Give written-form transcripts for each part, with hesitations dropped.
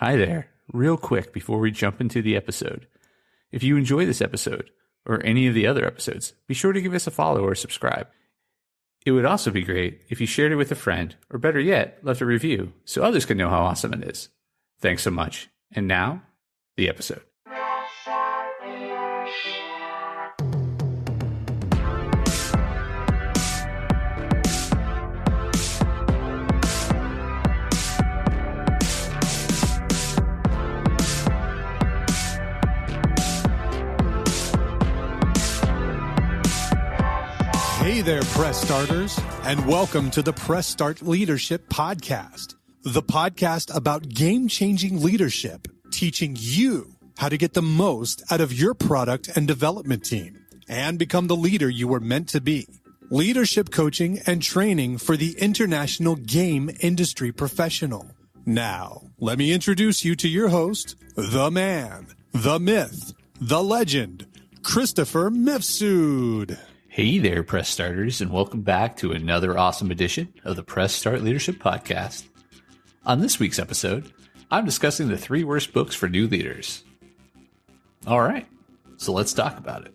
Hi there. Real quick before we jump into the episode. If you enjoy this episode, or any of the other episodes, be sure to give us a follow or subscribe. It would also be great if you shared it with a friend, or better yet, left a review so others can know how awesome it is. Thanks so much. And now, the episode. Hey there, Press Starters, and welcome to the Press Start Leadership Podcast, the podcast about game-changing leadership, teaching you how to get the most out of your product and development team and become the leader you were meant to be. Leadership coaching and training for the international game industry professional. Now, let me introduce you to your host, the man, the myth, the legend, Christopher Mifsud. Hey there, Press Starters, and welcome back to another awesome edition of the Press Start Leadership Podcast. On this week's episode, I'm discussing the 3 worst books for new leaders. All right, so let's talk about it.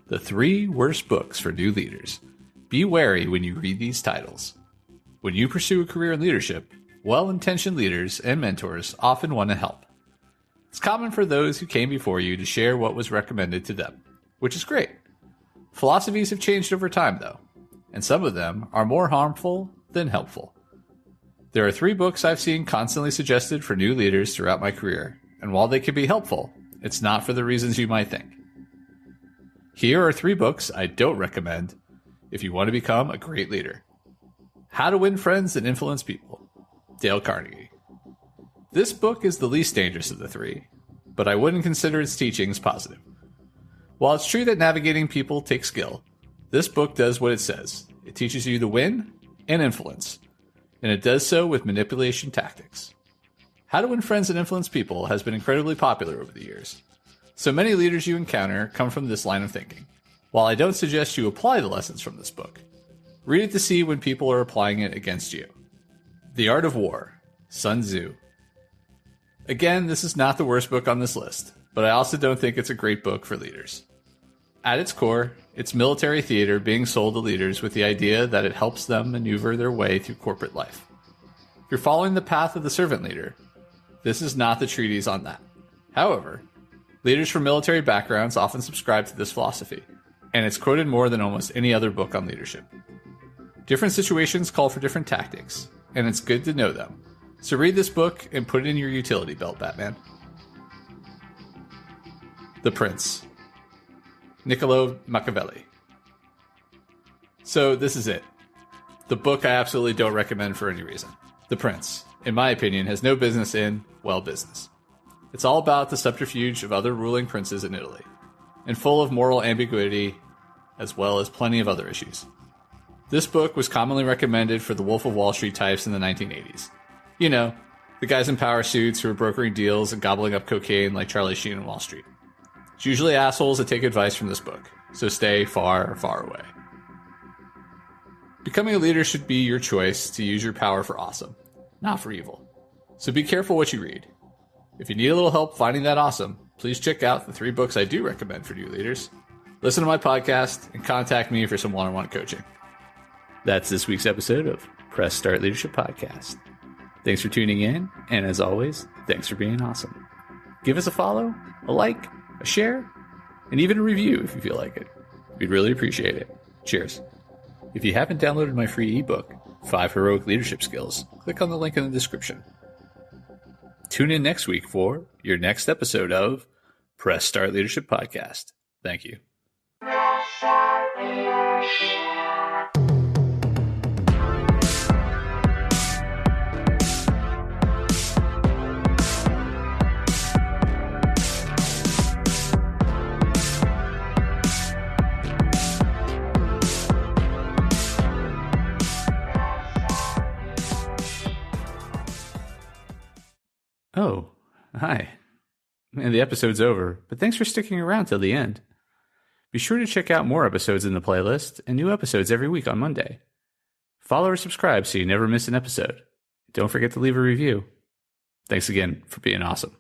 The 3 worst books for new leaders. Be wary when you read these titles. When you pursue a career in leadership, well-intentioned leaders and mentors often want to help. It's common for those who came before you to share what was recommended to them, which is great. Philosophies have changed over time, though, and some of them are more harmful than helpful. There are 3 books I've seen constantly suggested for new leaders throughout my career, and while they can be helpful, it's not for the reasons you might think. Here are 3 books I don't recommend if you want to become a great leader. How to Win Friends and Influence People, Dale Carnegie. This book is the least dangerous of the 3, but I wouldn't consider its teachings positive. While it's true that navigating people takes skill, this book does what it says. It teaches you to win and influence, and it does so with manipulation tactics. How to Win Friends and Influence People has been incredibly popular over the years. So many leaders you encounter come from this line of thinking. While I don't suggest you apply the lessons from this book, read it to see when people are applying it against you. The Art of War, Sun Tzu. Again, this is not the worst book on this list, but I also don't think it's a great book for leaders. At its core, it's military theater being sold to leaders with the idea that it helps them maneuver their way through corporate life. If you're following the path of the servant leader, this is not the treatise on that. However, leaders from military backgrounds often subscribe to this philosophy, and it's quoted more than almost any other book on leadership. Different situations call for different tactics, and it's good to know them. So read this book and put it in your utility belt, Batman. The Prince, Niccolo Machiavelli. So this is it. The book I absolutely don't recommend for any reason. The Prince, in my opinion, has no business in, well, business. It's all about the subterfuge of other ruling princes in Italy, and full of moral ambiguity, as well as plenty of other issues. This book was commonly recommended for the Wolf of Wall Street types in the 1980s. You know, the guys in power suits who are brokering deals and gobbling up cocaine like Charlie Sheen on Wall Street. It's usually assholes that take advice from this book, so stay far, far away. Becoming a leader should be your choice to use your power for awesome, not for evil. So be careful what you read. If you need a little help finding that awesome, please check out the 3 books I do recommend for new leaders. Listen to my podcast and contact me for some one-on-one coaching. That's this week's episode of Press Start Leadership Podcast. Thanks for tuning in, and as always, thanks for being awesome. Give us a follow, a like, a share, and even a review if you feel like it. We'd really appreciate it. Cheers. If you haven't downloaded my free ebook, 5 Heroic Leadership Skills, click on the link in the description. Tune in next week for your next episode of Press Start Leadership Podcast. Thank you. Oh, hi. And the episode's over, but thanks for sticking around till the end. Be sure to check out more episodes in the playlist and new episodes every week on Monday. Follow or subscribe so you never miss an episode. Don't forget to leave a review. Thanks again for being awesome.